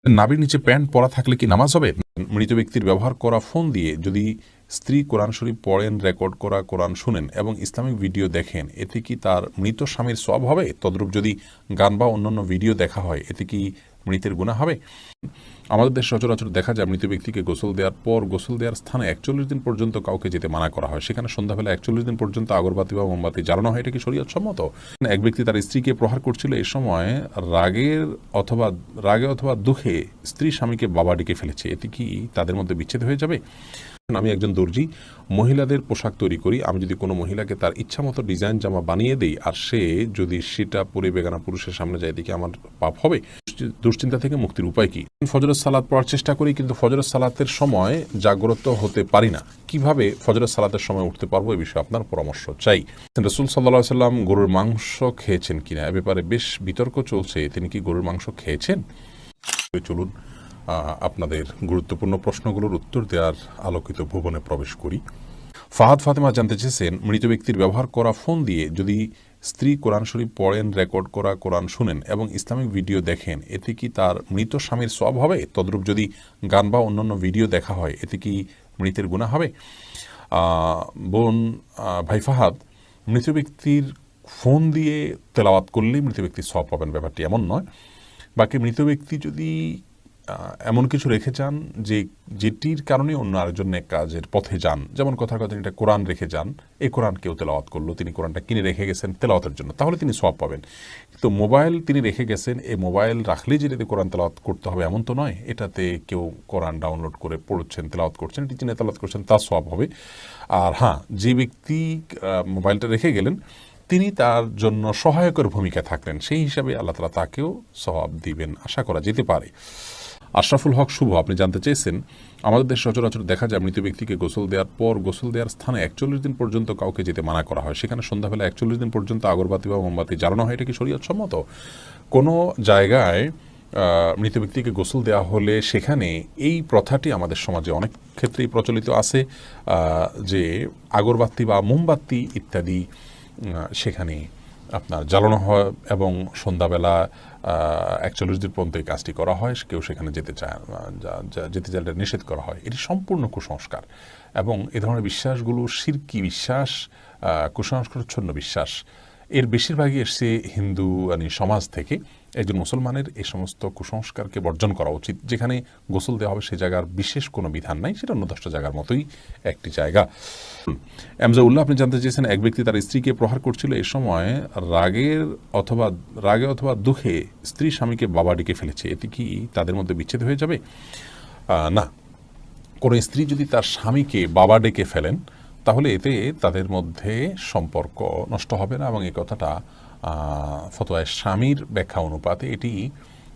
নাভির নিচে প্যান্ট পরা থাকলে কি নামাজ হবে? মৃত ব্যক্তির ব্যবহার করা ফোন দিয়ে যদি স্ত্রী কোরআন শরীফ পড়েন, রেকর্ড করা কোরআন শুনেন এবং ইসলামিক ভিডিও দেখেন, এতে কি তার মৃত স্বামীর সওয়াব হবে? তদ্রূপ যদি গান বা অন্যান্য ভিডিও দেখা হয়, এতে কি মৃতের গুনাহ হবে? আমাদের দেশে সচরাচর দেখা যায় মৃত ব্যক্তিকে গোসল দেওয়ার পর গোসল দেওয়ার স্থানে ৪১ দিন পর্যন্ত কাউকে যেতে মানা করা হয়। সেখানে সন্ধ্যাবেলা ৪১ দিন পর্যন্ত আগরবাতি বা মোমবাতি জ্বালানো হয়। এটা কি শরীয়ত সম্মত? এক ব্যক্তি তার স্ত্রীকে প্রহার করছিল, এ সময় রাগে অথবা দুঃখে স্ত্রী স্বামীকে বাবা ডেকে ফেলেছে, এতে কি তাদের মধ্যে বিচ্ছেদ হয়ে যাবে? আমি একজন দর্জি, মহিলাদের পোশাক তৈরি করি। আমি যদি কোনো মহিলাকে তার ইচ্ছা মতো ডিজাইন জামা বানিয়ে দেই আর সে যদি সেটা পরে বেগানা পুরুষের সামনে যায়, দেখি আমার পাপ হবে? দুশ্চিন্তা থেকে মুক্তির উপায় কি? ফজরের সালাত পড়ার চেষ্টা করি, কিন্তু ফজরের সালাতের সময় জাগ্রত হতে পারি না। কিভাবে ফজরের সালাতের সময় উঠতে পারবো, এ বিষয়ে আপনার পরামর্শ চাই। রাসূল সাল্লাল্লাহু আলাইহি সাল্লাম গরুর মাংস খেয়েছেন কিনা, এ ব্যাপারে বেশ বিতর্ক চলছে। তিনি কি গরুর মাংস খেয়েছেন? চলুন আপনাদের গুরুত্বপূর্ণ প্রশ্নগুলোর উত্তর দেওয়ার আলোকিত ভুবনে প্রবেশ করি। ফাহাদ ফাতেমা জানতে চেয়েছেন, মৃত ব্যক্তির ব্যবহার করা ফোন দিয়ে যদি স্ত্রী কোরআন শরীফ পড়েন, রেকর্ড করা কোরআন শুনেন এবং ইসলামিক ভিডিও দেখেন, এতে কি তার মৃত স্বামীর সওয়াব হবে? তদ্রূপ যদি গান বা অন্যান্য ভিডিও দেখা হয়, এতে কি মৃতের গুনাহ হবে? বোন ভাই ফাহাদ, মৃত ব্যক্তির ফোন দিয়ে তেলাওয়াত করলেই মৃত ব্যক্তির সওয়াব পাবেন, ব্যাপারটি এমন নয়। বাকি মৃত ব্যক্তি যদি এমন কিছু রেখে যান যেটির কারণে অন্য আরেকজন নেক কাজের পথে যান, যেমন কথার কথা তিনি একটা কোরআন রেখে যান, এই কোরআন কেউ তেলাওয়াত করলো, তিনি কোরআনটা কিনে রেখে গেছেন তেলাওয়াতের জন্য, তাহলে তিনি সওয়াব পাবেন। তো মোবাইল তিনি রেখে গেছেন, এই মোবাইল রাখলেই যেটাতে কোরআন তেলাওয়াত করতে হবে এমন তো নয়। এটাতে কেউ কোরআন ডাউনলোড করে পড়ছেন, তেলাওয়াত করছেন, এটি যিনি তেলাওয়াত করছেন তার সওয়াব হবে। আর হ্যাঁ, যে ব্যক্তি মোবাইলটা রেখে গেলেন তিনি তার জন্য সহায়কের ভূমিকা থাকলেন, সেই হিসাবে আল্লাহ তাআলা তাকেও সওয়াব দিবেন, আশা করা যেতে পারে। আশরাফুল হক শুভ, আপনি জানতে চেয়েছেন, আমাদের দেশে সচরাচর দেখা যায় মৃত ব্যক্তিকে গোসল দেওয়ার পর গোসল দেওয়ার স্থানে ৪১ দিন পর্যন্ত কাউকে যেতে মানা করা হয়। সেখানে সন্ধ্যাবেলা ৪১ দিন পর্যন্ত আগরবাতি বা মোমবাতি জ্বালানো হয়। এটা কি শরীয়ত সম্মত? কোনো জায়গায় মৃত ব্যক্তিকে গোসল দেওয়া হলে সেখানে এই প্রথাটি আমাদের সমাজে অনেক ক্ষেত্রেই প্রচলিত আছে, যে আগরবাতি বা মোমবাতি ইত্যাদি সেখানে আপনার জ্বালানো হয় এবং সন্ধ্যাবেলা ৪১ দিন পর্যন্ত এই কাজটি করা হয়। কেউ সেখানে যেতে চাইলে নিষেধ করা হয়। এটি সম্পূর্ণ কুসংস্কার এবং এ ধরনের বিশ্বাসগুলো শিরকি বিশ্বাস, কুসংস্কারচ্ছন্ন বিশ্বাস। এর বেশিরভাগই এসছে হিন্দু সমাজ থেকে। একজন মুসলমানের এই সমস্ত কুসংস্কারকে বর্জন করা উচিত। যেখানে গোসল দেওয়া হবে সে জায়গার বিশেষ কোনো বিধান নাই, সেটা অন্য 10টা জায়গার মতোই একটি জায়গা। এমজাউল্লাহ, আপনি জানতে চেয়েছেন, এক ব্যক্তি তার স্ত্রীকে প্রহার করছিল, এ সময় রাগে অথবা দুঃখে স্ত্রী স্বামীকে বাবা ডেকে ফেলেছে, এতে কি তাদের মধ্যে বিচ্ছেদ হয়ে যাবে? না, কোনো স্ত্রী যদি তার স্বামীকে বাবা ডেকে ফেলেন তাহলে এতে তাদের মধ্যে সম্পর্ক নষ্ট হবে না, এবং এই কথাটা ফতোয়ায়ে স্বামীর ব্যাখ্যা অনুপাতে এটি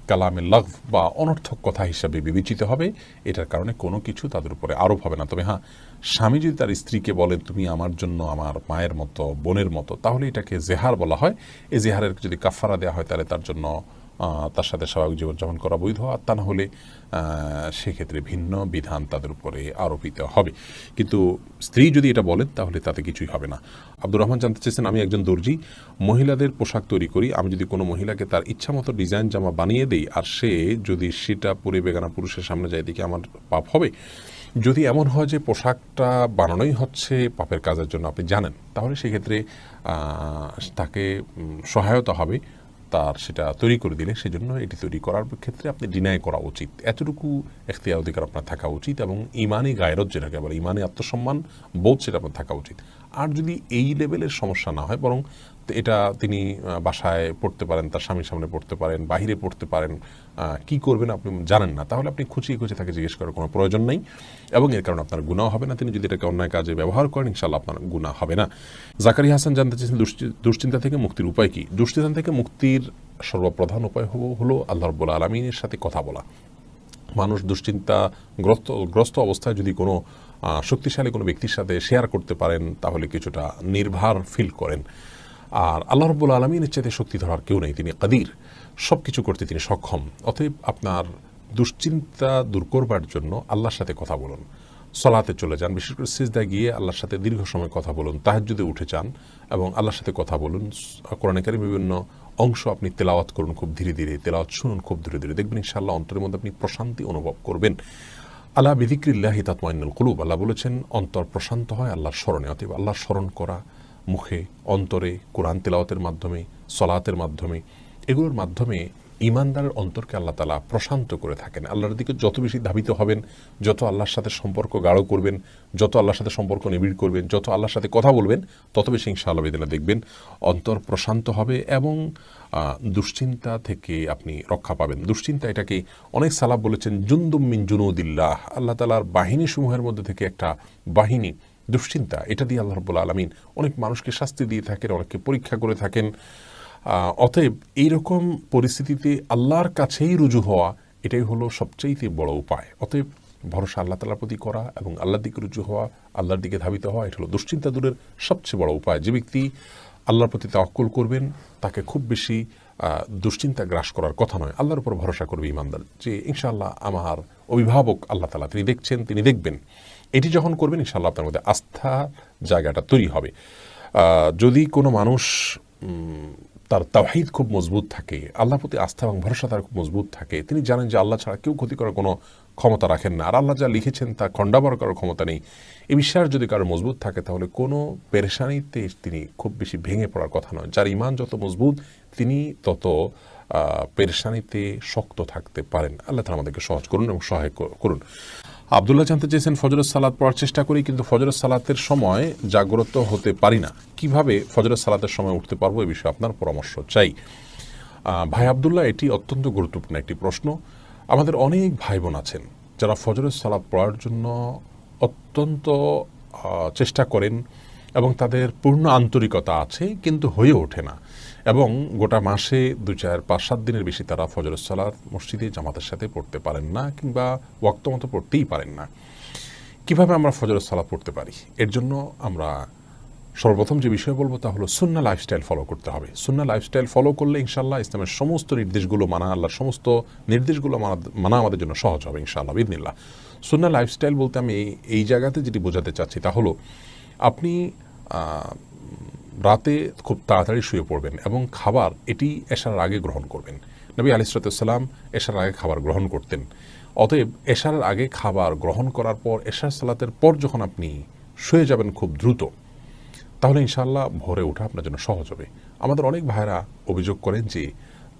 কালামে লাগভ বা অনর্থক কথা হিসাবে বিবেচিত হবে। এটার কারণে কোনো কিছু তাদের উপরে আরোপ হবে না। তবে হ্যাঁ, স্বামী যদি তার স্ত্রীকে বলেন তুমি আমার জন্য আমার মায়ের মতো, বোনের মতো, তাহলে এটাকে জেহার বলা হয়। এই জেহারের যদি কাফারা দেওয়া হয় তাহলে তার জন্য তার সাথে স্বাভাবিক জীবনযাপন করা বৈধ, আর তা না হলে সেক্ষেত্রে ভিন্ন বিধান তাদের উপরে আরোপিত হবে। কিন্তু স্ত্রী যদি এটা বলেন তাহলে তাতে কিছুই হবে না। আব্দুর রহমান জানতে চেয়েছেন, আমি একজন দর্জি, মহিলাদের পোশাক তৈরি করি। আমি যদি কোনো মহিলাকে তার ইচ্ছা মতো ডিজাইন জামা বানিয়ে দেই আর সে যদি সেটা পরে বেগানা পুরুষের সামনে যায়, দেখি আমার পাপ হবে? যদি এমন হয় যে পোশাকটা বানানোই হচ্ছে পাপের কাজের জন্য, আপনি জানেন, তাহলে সেক্ষেত্রে তাকে সহায়তা হবে তার সেটা তৈরি করে দিলে। সেজন্য এটি তৈরি করার ক্ষেত্রে আপনি ডিনাই করা উচিত, এতটুকু এখতিয়ার অধিকার আপনার থাকা উচিত, এবং ইমানি গায়রত যেটাকে বলে, ইমানি আত্মসম্মান বোধ, সেটা আপনার থাকা উচিত। আর যদি এই লেভেলের সমস্যা না হয়, বরং এটা তিনি বাসায় পড়তে পারেন, তার স্বামীর সামনে পড়তে পারেন, বাহিরে পড়তে পারেন, কি করবেন আপনি জানেন না, তাহলে আপনি খুঁচিয়ে তাকে জিজ্ঞেস করার কোনো প্রয়োজন নেই, এবং এর কারণে আপনার গুনাহ হবে না। তিনি যদি এটাকে অন্যায় কাজে ব্যবহার করেন, ইনশাআল্লাহ আপনার গুনাহ হবে না। জাকারিয়া হাসান জানতে চেয়েছেন, দুশ্চিন্তা থেকে মুক্তির উপায় কি? দুশ্চিন্তা থেকে মুক্তির সর্বপ্রধান উপায় হলো আল্লাহ রাব্বুল আলামিনের সাথে কথা বলা। মানুষ দুশ্চিন্তাগ্রস্ত অবস্থায় যদি কোনো শক্তিশালী কোনো ব্যক্তির সাথে শেয়ার করতে পারেন, তাহলে কিছুটা নির্ভার ফিল করেন। আর আল্লাহ রাব্বুল আলামিনের চাইতে শক্তি ধরার কেউ নেই, তিনি কাদির, সব কিছু করতে তিনি সক্ষম। অতএব আপনার দুশ্চিন্তা দূর করবার জন্য আল্লাহর সাথে কথা বলুন, সলাতে চলে যান, বিশেষ করে সিজদায় গিয়ে আল্লাহর সাথে দীর্ঘ সময় কথা বলুন, তাহাজ্জুদে উঠে যান এবং আল্লাহর সাথে কথা বলুন। কোরআনে কারীমে বিভিন্ন অংশ আপনি তেলাওয়াত করুন খুব ধীরে ধীরে, তেলাওয়াত শুনুন খুব ধীরে ধীরে, দেখবেন ইনশাআল্লাহ অন্তরের মধ্যে আপনি প্রশান্তি অনুভব করবেন। আলা বিযিক্রিল্লাহি তাতমাইন্নুল কুলুব, আল্লাহ বলেছেন অন্তর প্রশান্ত হয় আল্লাহর স্মরণে। অতএব আল্লাহর স্মরণ করা মুখে, অন্তরে, কোরআন তেলাওয়াতের মাধ্যমে, সলাতের মাধ্যমে, এগুলোর মাধ্যমে ঈমানদারের অন্তরকে আল্লাহ তাআলা প্রশান্ত করে থাকেন। আল্লাহর দিকে যত বেশি ধাবিত হবেন, যত আল্লাহর সাথে সম্পর্ক গাঢ় করবেন, যত আল্লাহর সাথে সম্পর্ক নিবিড় করবেন, যত আল্লাহর সাথে কথা বলবেন, তত বেশি ইনশাআল্লাহ বিদিনা দেখবেন অন্তর প্রশান্ত হবে এবং দুশ্চিন্তা থেকে আপনি রক্ষা পাবেন। দুশ্চিন্তা, এটাকে অনেক সালাফ বলেছেন জুনদুম মিন জুনুদিল্লাহ, আল্লাহ তাআলার বাহিনী সমূহের মধ্যে থেকে একটা বাহিনী। দুশ্চিন্তা, এটা দিয়ে আল্লাহ রাব্বুল আলামিন অনেক মানুষকে শাস্তি দিয়ে থাকেন, অনেককে পরীক্ষা করে থাকেন। অতএব এইরকম পরিস্থিতিতে আল্লাহর কাছেই রুজু হওয়া, এটাই হলো সবচেয়ে বড় উপায়। অতএব ভরসা আল্লাহ তাআলার প্রতি করা এবং আল্লাহর দিকে রুজু হওয়া, আল্লাহর দিকে ধাবিত হওয়া, এটা হলো দুশ্চিন্তা দূরের সবচেয়ে বড় উপায়। যে ব্যক্তি আল্লাহর প্রতি তাওয়াক্কুল করবেন, তাকে খুব বেশি দুশ্চিন্তা গ্রাস করার কথা নয়। আল্লাহর উপর ভরসা করবে ইমানদার, যে ইনশাআল্লাহ আমার অভিভাবক আল্লাহ তাআলা, তিনি দেখছেন, তিনি দেখবেন। এটি যখন করবেন ইনশাআল্লাহ আপনার মধ্যে আস্থা জায়গাটা তৈরি হবে। যদি কোনো মানুষ তার তাওহীদ খুব মজবুত থাকে, আল্লাহর প্রতি আস্থা এবং ভরসা তার খুব মজবুত থাকে, তিনি জানেন যে আল্লাহ ছাড়া কেউ ক্ষতি করার কোনো ক্ষমতা রাখেন না, আর আল্লাহ যা লিখেছেন তা খণ্ডাবার করার ক্ষমতা নেই, এই বিশ্বাস যদি কারো মজবুত থাকে, তাহলে কোনো পেরেশানিতে তিনি খুব বেশি ভেঙে পড়ার কথা নয়। যার ঈমান যত মজবুত, তিনি তত পেরেশানিতে শক্ত থাকতে পারেন। আল্লাহ তাআলা আমাদেরকে সহজ করুন এবং সহায় করুন। আব্দুল্লাহ জানতে চেয়েছেন, ফজরের সালাত পড়ার চেষ্টা করি, কিন্তু ফজরের সালাতের সময় জাগ্রত হতে পারি না, কিভাবে ফজরের সালাতের সময় উঠতে পারবো, এই বিষয়ে আপনার পরামর্শ চাই। ভাই আব্দুল্লাহ, এটি অত্যন্ত গুরুত্বপূর্ণ একটি প্রশ্ন। আমাদের অনেক ভাই বোন আছেন যারা ফজরের সালাত পড়ার জন্য অত্যন্ত চেষ্টা করেন এবং তাদের পূর্ণ আন্তরিকতা আছে, কিন্তু হয়ে ওঠে না, এবং গোটা মাসে 2, 4, 5, 7 দিনের বেশি তারা ফজরের সালাত মসজিদে জামাতের সাথে পড়তে পারেন না, কিংবা ওয়াক্ত মতো পড়তেই পারেন না। কিভাবে আমরা ফজরের সালাত পড়তে পারি? এর জন্য আমরা সর্বপ্রথম যে বিষয় বলবো তা হলো সুন্নাহ লাইফস্টাইল ফলো করতে হবে। সুন্নাহ লাইফস্টাইল ফলো করলে ইনশাআল্লাহ ইসলামের সমস্ত নির্দেশগুলো মানা, আল্লাহর সমস্ত নির্দেশগুলো মানা আমাদের জন্য সহজ হবে ইনশাআল্লাহ বিইذনিল্লাহ। সুন্নাহ লাইফস্টাইল বলতে আমি এই জায়গাতে যেটি বোঝাতে চাচ্ছি তা হলো, আপনি রাতে খুব তাড়াতাড়ি শুয়ে পড়বেন এবং খাবার এটি এশার আগে গ্রহণ করবেন। নবী আলাইহিস সালাম এশার আগে খাবার গ্রহণ করতেন। অতএব এশার আগে খাবার গ্রহণ করার পর এশার সালাতের পর যখন আপনি শুয়ে যাবেন খুব দ্রুত, তাহলে ইনশাআল্লাহ ভোরে ওঠা আপনার জন্য সহজ হবে। আমাদের অনেক ভাইরা অভিযোগ করেন যে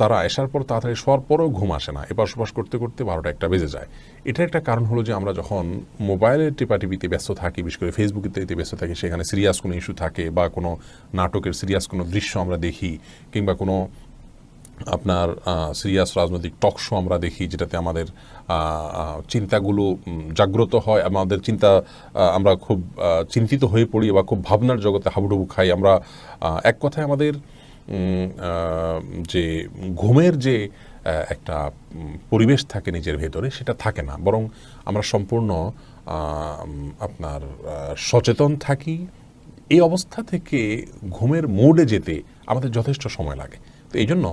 তারা এশার পর তাড়াতাড়ি শোয়ার পরও ঘুম আসে না, এপাশ ওপাশ করতে করতে 12টা 1টা বেজে যায়। এটার একটা কারণ হলো যে আমরা যখন মোবাইলের টিপাটিপিতে ব্যস্ত থাকি, বিশেষ করে ফেসবুকেতে ব্যস্ত থাকি, সেখানে সিরিয়াস কোনো ইস্যু থাকে বা কোনো নাটকের সিরিয়াস কোনো দৃশ্য আমরা দেখি, কিংবা কোনো আপনার সিরিয়াস রাজনৈতিক টক শো আমরা দেখি, যেটাতে আমাদের চিন্তাগুলো জাগ্রত হয়, আমাদের আমরা খুব চিন্তিত হয়ে পড়ি বা খুব ভাবনার জগতে হাবুডুবু খাই আমরা। এক কথায় আমাদের যে ঘুমের যে একটা পরিবেশ থাকে নিজের ভেতরে, সেটা থাকে না, বরং আমরা সম্পূর্ণ আপনার সচেতন থাকি। এই অবস্থা থেকে ঘুমের মোডে যেতে আমাদের যথেষ্ট সময় লাগে। তো এই জন্য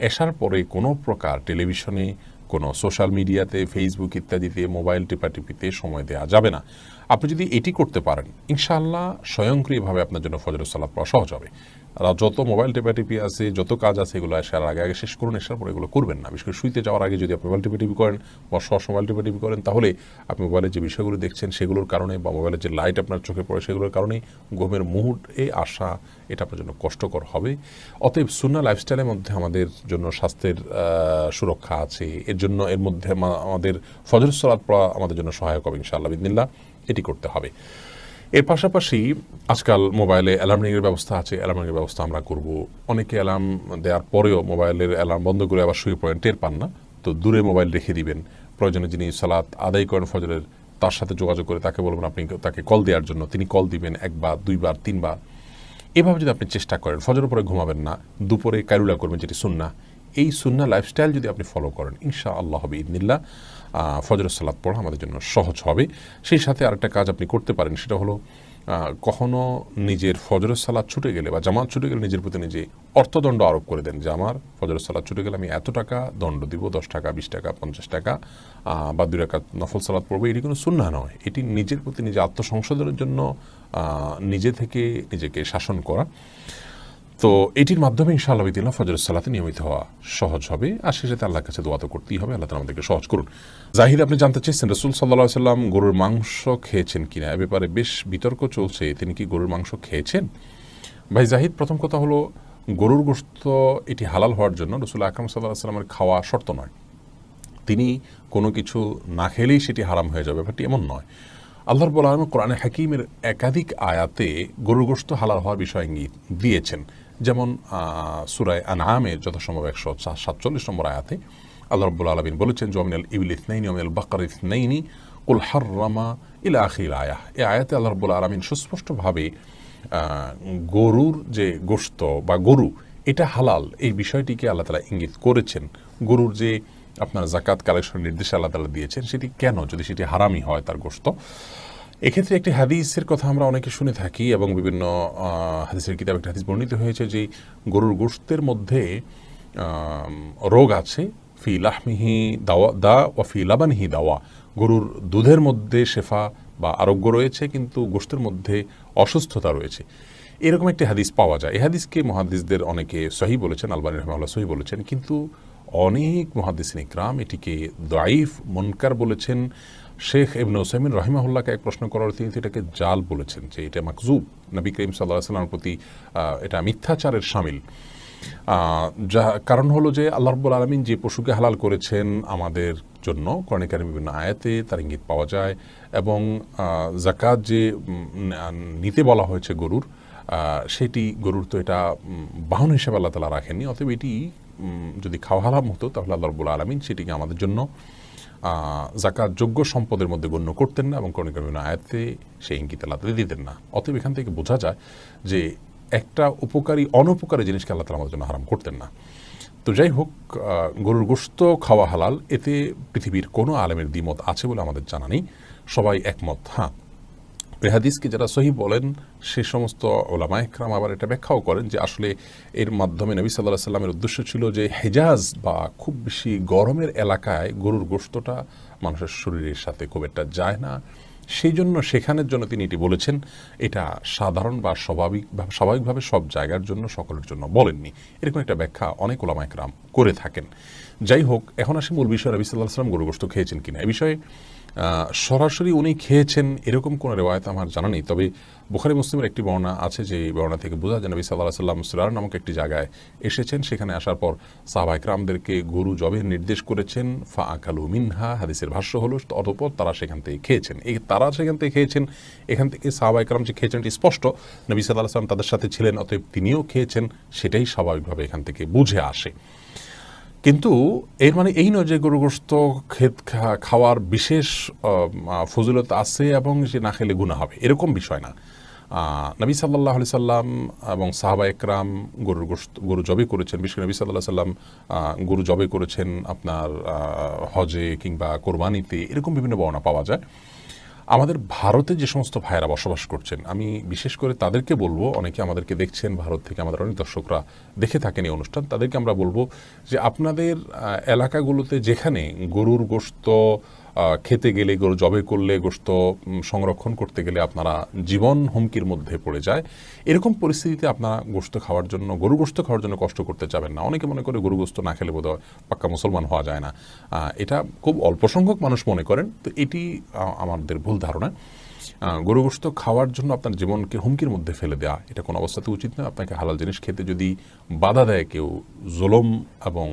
এশার পরে কোনো প্রকার টেলিভিশনে, কোনো সোশ্যাল মিডিয়াতে, ফেসবুক ইত্যাদিতে মোবাইল টিপাটিপিতে সময় দেওয়া যাবে না। আপনি যদি এটি করতে পারেন, ইনশাআল্লাহ স্বয়ংক্রিয়ভাবে আপনার জন্য ফজরের সালাত পড়া সহজ হবে। আর যত মোবাইল টিপাটিপি আছে, যত কাজ আছে, এগুলো এশার আগে শেষ করুন, এশার পরে এগুলো করবেন না। বিশেষ করে শুইতে যাওয়ার আগে যদি আপনি মোবাইল টিপাটিপি করেন বা মোবাইল টিপাটিপি করেন, তাহলে আপনি মোবাইলের যে বিষয়গুলো দেখছেন সেগুলোর কারণে, বা মোবাইলের যে লাইট আপনার চোখে পড়ে সেগুলোর কারণেই ঘুমের মুহূর্তে আসা, এটা আপনার জন্য কষ্টকর হবে। অতএব সুন্নাহ লাইফস্টাইলের মধ্যে আমাদের জন্য স্বাস্থ্যের সুরক্ষা আছে, এর মধ্যে আমাদের ফজরের সালাত পড়া আমাদের জন্য সহায়ক হবে ইনশাআল্লাহ বিইذনিল্লাহ। এটি করতে হবে। এর পাশাপাশি আজকাল মোবাইলে অ্যালার্ম রিংয়ের ব্যবস্থা আছে, অ্যালার্ম রিংয়ের ব্যবস্থা আমরা করব। অনেকে অ্যালার্ম দেওয়ার পরেও মোবাইলের অ্যালার্ম বন্ধ করে আবার শুয়ে পড়েন, টের পান না। তো দূরে মোবাইল রেখে দিবেন। প্রয়োজনে যিনি সালাত আদায় করেন ফজরের, তার সাথে যোগাযোগ করে তাকে বলবেন আপনি তাকে কল দেওয়ার জন্য, তিনি কল দিবেন 1 বার 2 বার 3 বার। এভাবে যদি আপনি চেষ্টা করেন, ফজরের পরে ঘুমাবেন না, দুপুরে কায়লুলা করবেন, যেটি সুন্নাহ, এই সুন্নাহ লাইফস্টাইল যদি আপনি ফলো করেন, ইনশাআল্লাহ বিইذনিল্লাহ ফজরের সালাত পড়া আমাদের জন্য সহজ হবে। সেই সাথে আরেকটা কাজ আপনি করতে পারেন, সেটা হলো কখনো নিজের ফজরের সালাত ছুটে গেলে বা জামাত ছুটে গেলে নিজের প্রতি নিজে অর্থদণ্ড আরোপ করে দেন, যে আমার ফজরের সালাত ছুটে গেলে আমি এত টাকা দণ্ড দিব, 10 টাকা, 20 টাকা, 50 টাকা, বা 2 রাকাত নফল সালাত পড়বো। এটি কোনো সুন্নাহ নয়, এটি নিজের প্রতি নিজে আত্মসংশোধনের জন্য নিজে থেকে নিজেকে শাসন করা। তো এটির মাধ্যমে ইনশাআল্লাহ বিদিল্লাহ ফজরের সালাতে নিয়মিত হওয়া সহজ হবে। আর শেষে আল্লাহর কাছে দোয়া তো করতেই হবে, আল্লাহ তাআলা আমাদেরকে সহজ করুন। জাহিদ, আপনি জানতে চেয়েছেন রাসূল সাল্লাল্লাহু আলাইহি সাল্লাম গরুর মাংস খেয়েছেন কিনা, এ ব্যাপারে বেশ বিতর্ক চলছে, তিনি কি গরুর মাংস খেয়েছেন? ভাই জাহিদ, প্রথম কথা হলো গরুর গোশত এটি হালাল হওয়ার জন্য রাসূল আকরাম সাল্লাল্লাহু আলাইহি সাল্লামের খাওয়া শর্ত নয়। তিনি কোনো কিছু না খেলেই সেটি হারাম হয়ে যাবে, ব্যাপারটি এমন নয়। আল্লাহ রাব্বুল আলামিন কোরআনে হাকিমের একাধিক আয়াতে গরুর গোশত হালাল হওয়ার বিষয় ইঙ্গিত দিয়েছেন। যেমন সূরা আনআমের যথাসম্ভব 147 নম্বর আয়াতে আল্লাহ রাব্বুল আলামিন বলেছেন, ওয়ামিনাল ইবিল ইসনাইনি ওয়ামিনাল বাকার ইসনাইনি কুল হাররামা ইলা আখির আয়াহ। এই আয়াতে আল্লাহ রাব্বুল আলামিন সুস্পষ্টভাবে গরুর যে গোশত বা গরু এটা হালাল এই বিষয়টিকে আল্লাহ তাআলা ইঙ্গিত করেছেন। গরুর যে আপনার যাকাত কালেকশনের নির্দেশ আল্লাহ তাআলা দিয়েছেন, সেটি কেন, যদি সেটি হারামই হয় তার গোশত। এক্ষেত্রে একটি হাদিসের কথা আমরা অনেকে শুনে থাকি এবং বিভিন্ন হাদিসের কিতাবে একটা হাদিস বর্ণিত হয়েছে যে গরুর গোশতের মধ্যে রোগ আছে, ফি লাহমিহি দাওয়া দা ও ফি লাবানিহি দাওয়া। গরুর দুধের মধ্যে শেফা বা আরোগ্য রয়েছে, কিন্তু গোশতের মধ্যে অসুস্থতা রয়েছে, এরকম একটি হাদিস পাওয়া যায়। এই হাদিসকে মুহাদ্দিসদের অনেকে সহিহ বলেছেন, আলবানী রাহিমাহুল্লাহ সহিহ বলেছেন, কিন্তু অনেক মুহাদ্দিসিন ইকরাম এটিকে দাঈফ মুনকার বলেছেন। শেখ ইবনে উসাইমিন রাহিমাহুল্লাহকে এক প্রশ্ন করার তিনি এটাকে জাল বলেছেন, যে এটা মাকজুব, নবী করিম সাল্লাল্লাহু আলাইহি ওয়াসাল্লামের প্রতি এটা মিথ্যাচারের শামিল। যা কারণ হলো যে আল্লাহ রাব্বুল আলামিন যে পশুকে হালাল করেছেন আমাদের জন্য, কোরআনে কারিমে বিভিন্ন আয়াতে তার ইঙ্গিত পাওয়া যায়, এবং যাকাত যে নিতে বলা হয়েছে গরুর, সেটি গরুর তো এটা বাহন হিসেবে আল্লাহ তাআলা রাখেননি। অতএব এটি যদি খাওয়া হারাম হতো তাহলে আল্লাহ রাব্বুল আলামিন সেটিকে আমাদের জন্য যাকাত যোগ্য সম্পদের মধ্যে গণ্য করতেন না, এবং কোরআনে কারিমে আয়াতে সেই ইঙ্গিত আল্লাহ তাআলা দিতেন না। অতএব এখান থেকে বোঝা যায় যে একটা উপকারী অনুপকারী জিনিসকে আল্লাহ তাআলা আমাদের জন্য হারাম করতেন না। তো যাই হোক, গরুর গোশত খাওয়া হালাল, এতে পৃথিবীর কোনো আলেমের দ্বিমত আছে বলে আমাদের জানা নেই, সবাই একমত। হ্যাঁ, এই হাদিসকে যারা সহিহ বলেন সে সমস্ত ওলামা ইকরাম আবার এটা ব্যাখ্যাও করেন যে আসলে এর মাধ্যমে নবী সাল্লাল্লাহু আলাইহি সাল্লামের উদ্দেশ্য ছিল যে হেজাজ বা খুব বেশি গরমের এলাকায় গরুর গোশতটা মানুষের শরীরের সাথে খুব একটা যায় না, সেই জন্য সেখানের জন্য তিনি এটি বলেছেন। এটা সাধারণ বা স্বাভাবিকভাবে সব জায়গার জন্য সকলের জন্য বলেননি, এরকম একটা ব্যাখ্যা অনেক ওলামা ইকরাম করে থাকেন। যাই হোক, এখন আসি মূল বিষয়, নবী সাল্লাল্লাহু আলাইহি সাল্লাম গরুর গোশত খেয়েছেন কিনা। এই বিষয়ে সরাসরি উনি খেয়েছেন এরকম কোনো রেওয়ায়েত আমার জানা নেই, তবে বুখারী মুসলিমের একটি বর্ণনা আছে, যে বর্ণনা থেকে বোঝা যায় নবী সাল্লাল্লাহু আলাইহি সাল্লাম সিরার নামক একটি জায়গায় এসেছেন, সেখানে আসার পর সাহাবা ইকরামদেরকে গরু জবের নির্দেশ করেছেন, ফা আকালু মিনহা, হাদিসের ভাষ্য হলো অতঃপর তারা সেখান থেকে খেয়েছেন। তারা সেখান থেকে খেয়েছেন, এখান থেকে সাহাবা ইকরাম যে খেয়েছেন এটি স্পষ্ট, নবী সাল্লাল্লাহু আলাইহি সাল্লাম তাদের সাথে ছিলেন, অতএব তিনিও খেয়েছেন, সেটাই স্বাভাবিকভাবে এখান থেকে বুঝে আসে। কিন্তু এর মানে এই নয় যে গরু গোশত খাওয়ার বিশেষ ফজিলত আছে এবং সে না খেলে গুনাহ হবে, এরকম বিষয় না। নবী সাল্লাল্লাহু আলাইহি সাল্লাম এবং সাহাবা একরাম গরু জবে করেছেন, বিশেষ করে নবী সাল্লাল্লাহু আলাইহি সাল্লাম গরু জবে করেছেন আপনার হজে কিংবা কোরবানিতে, এরকম বিভিন্ন বর্ণনা পাওয়া যায়। আমাদের ভারতে যে সমস্ত ভাইয়েরা বসবাস করছেন, আমি বিশেষ করে তাদেরকে বলবো, অনেকে আমাদেরকে দেখছেন ভারত থেকে, আমাদের অনেক দর্শকরা দেখে থাকেন এই অনুষ্ঠান, তাদেরকে আমরা বলবো যে আপনাদের এলাকাগুলোতে যেখানে গরুর গোশত খেতে গেলে, গরু জবে করলে, গোশত সংরক্ষণ করতে গেলে আপনারা জীবন হুমকির মধ্যে পড়ে যায়, এরকম পরিস্থিতিতে আপনারা গরু গোশত খাওয়ার জন্য কষ্ট করতে যাবেন না। অনেকে মনে করে গরু গোশত না খেলে বোধহয় পাক্কা মুসলমান হওয়া যায় না, এটা খুব অল্প সংখ্যক মানুষ মনে করেন, তো এটি আমাদের ভুল ধারণা। গরু গোশত খাওয়ার জন্য আপনার জীবনকে হুমকির মধ্যে ফেলে দেওয়া এটা কোনো অবস্থাতে উচিত নয়। আপনাকে হালাল জিনিস খেতে যদি বাধা দেয় কেউ, জুলুম এবং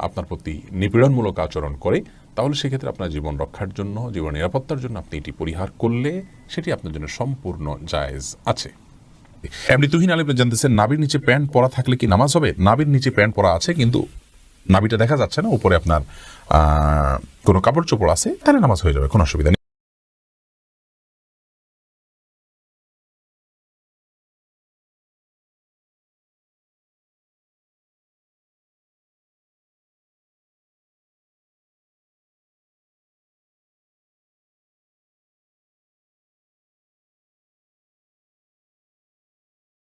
আপনার প্রতি নিপীড়নমূলক আচরণ করে, তাহলে সেক্ষেত্রে আপনার জীবন রক্ষার জন্য, জীবন নিরাপত্তার জন্য আপনি এটি পরিহার করলে সেটি আপনার জন্য সম্পূর্ণ জায়েজ আছে। এমনি তুহিন আলী জানতেছেন, নাভির নিচে প্যান্ট পরা থাকলে কি নামাজ হবে? নাভির নিচে প্যান্ট পরা আছে কিন্তু নাভিটা দেখা যাচ্ছে না, উপরে আপনার কোনো কাপড় চোপড় আছে, তাহলে নামাজ হয়ে যাবে, কোনো অসুবিধা নেই।